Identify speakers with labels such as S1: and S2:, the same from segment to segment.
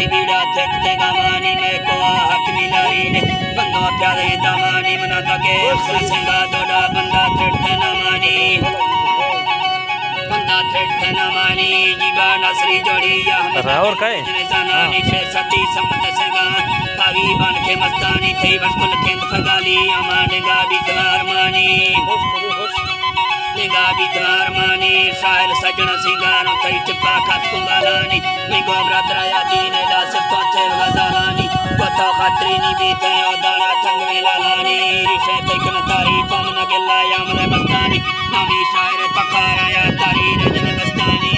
S1: सी बीड़ा थे गामानी मैं को हक मिलारी ने बंदो प्यारे दामानी मना तके ससेंगा तोड़ा बंदा थे ना मानी बंदा थे ना मानी जीवा नसरी जोड़ी या
S2: और काय
S1: जनानी से सती समत सेगा पागी बन के मस्तानी थई बसकुल केंद फगाली अमान गाबी द्वार मानी गाबी द्वार मानी शायर सजन सिंगार थई टिपा खत कुंबालानी मैं गोबरा दराया दीन ला सिफ थे गजालानी पता खातरी नी बीते ओदारा थंग वेलालानी रिशे तकन तारीफ मन गला यामल मस्तानी नवी शायर पखारा या तारी रजन मस्तानी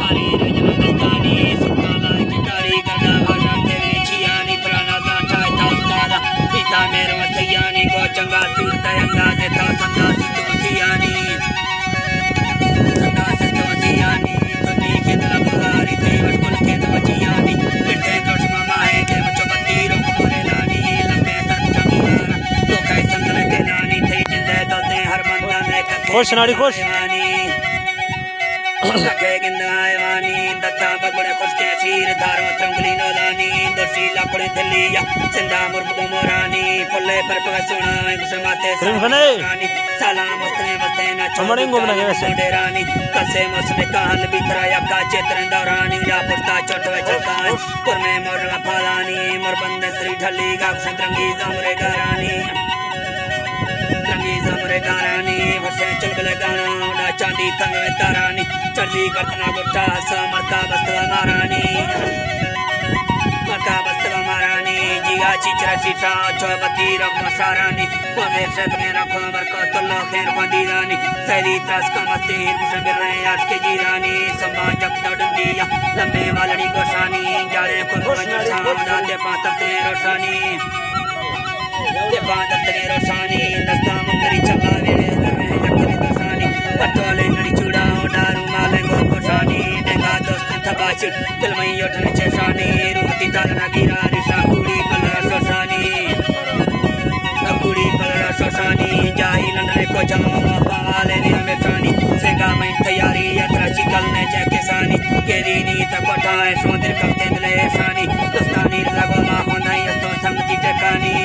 S1: तारी रजन मस्तानी सुकाला की तारी गदा भाषा तेरे छियानी पुराना साठा तास्तारा पिता मेरे मसयानी को चंगा सूरत अंदाज था संदास तो सियानी संदास तो सियानी तुनी के दिल बुहारी थे बचपन के तो जियानी फिरते दोष मामा है के बच्चों बंदीरों को मोरे लानी लंबे सर चंगीरा तो कैसे संदल के नानी थे जिंदे दलते हर बंदा ने
S2: खुश नाड़ी खुश
S1: सके गिंदायवानी दत्ता बगड़े खुश के सीर धारो चंगली नोदानी दोषी लपड़े दिलिया सिंधा मुर्बो मोरानी फुल्ले पर पगसुना गुसमाते सानी सलाम मस्तने मस्ते ना
S2: हमारे गोबना के वैसे
S1: डेरानी कसे मौसम काल बितरा या का चेतन दौरानी या पुस्ता चोटवे चकान पुरमे मोर फालानी मोर बंदे श्री ढली गा संतरंगी जमरे गारानी रंगी जमरे गारानी हसे चुलबले गाना उड़ा चांदी तंग में तारानी चर्जी करतना गुट्टा समर का बस्तवा मारानी मरका बस्तवा मारानी जिगा चिचरा चिचा चौबती रख मसारानी कोने से तुम्हें रखो मरका तल्ला खैर खंडी रानी सैली त्रास का मस्ती मुझे मिल रहे आज के जीरानी संभाल जगता डंडिया लंबे वालड़ी गोशानी जाड़े को सामना दे पातते रोशानी दे पातते रोशानी दस्ता मंगरी चला वेड़े में यकरे दोसानी पटोले नड़ी चूड़ा डारू माले गो गोशानी डेंगा दोस्त थबाच दिल में योटने चेशानी रूपती दालना गिरा रिशा कुड़ी पलरा शोशानी कुड़ी पलरा शोशानी जाई लंडने को जामा पाले दिन में ठानी सेगा में तैयारी यात्रा चिकल ने जय किसानी केरीनी तकोटाए सोंदर कफ्ते दले शानी दोस्तानी लगो मा होनाई अस्तो संगति टकानी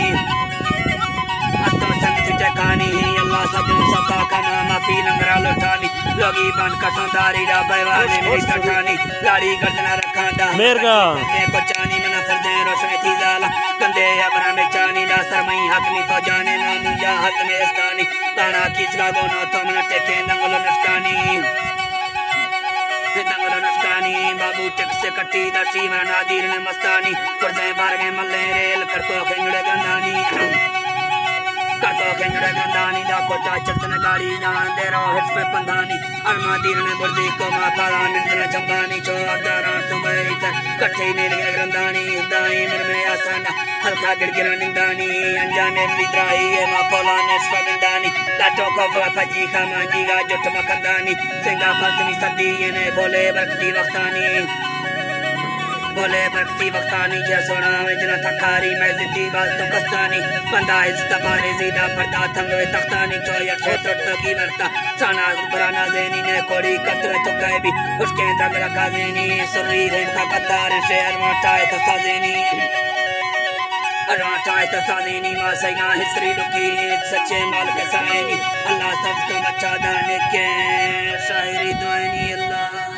S1: कहानी अल्लाह सजन सफा का नाम फी लंगरा लुटानी लोगी बन का सौंदारी रा बैवाने मेरी कठानी गाड़ी गर्दना रखांदा
S2: मेर का
S1: को चानी मना फरदे रोशन थी जाला कंदे अबरा में चानी दा सरमई हक में फौजाने नाम या हक में स्थानी ताना किसला गोनो तो मन टेके दंगलो नस्कानी बाबू टिक से कट्टी दर्शी मना नादीर ने मस्तानी परदे बार में मल्ले रेल करको खेंगड़े गंदानी करको खेंगड़े गंदानी दा कोटा चलतन गाड़ी जान दे रो हिट पे पंधानी अरमा दीर ने बुर्दी को मापाला निंदन चंबानी चो अदारा सुबह कट्ठे ने लगे गंदानी दाई मन में आसाना हल्का गिरगिरा निंदानी अंजाने लिद्राई ये मापोला ने स्वगंदानी लाटो को फजी खामा जीगा जुट मकंदानी सिंगा फलतनी सदी ने बोले बरकती वक्तानी बोले बरकती वक्तानी जे सोना में जना थकारी मैं जिद्दी बात तो कस्तानी बंदा इस्तबारे जीदा पर्दा थंगवे तख्तानी चो या क्षेत्र तकी वर्ता साना पुराना ज़ेनी ने कोड़ी कतरे तो गए भी उसके दग रखा ज़ेनी सुरी रेम का कतार से अरमाटाए तो साज़ेनी अरमाटाए तो साज़ेनी माँ सैया हिस्री लुकी सच्चे माल के सायनी अल्लाह सबको बच्चा दाने के शायरी दुआनी अल्लाह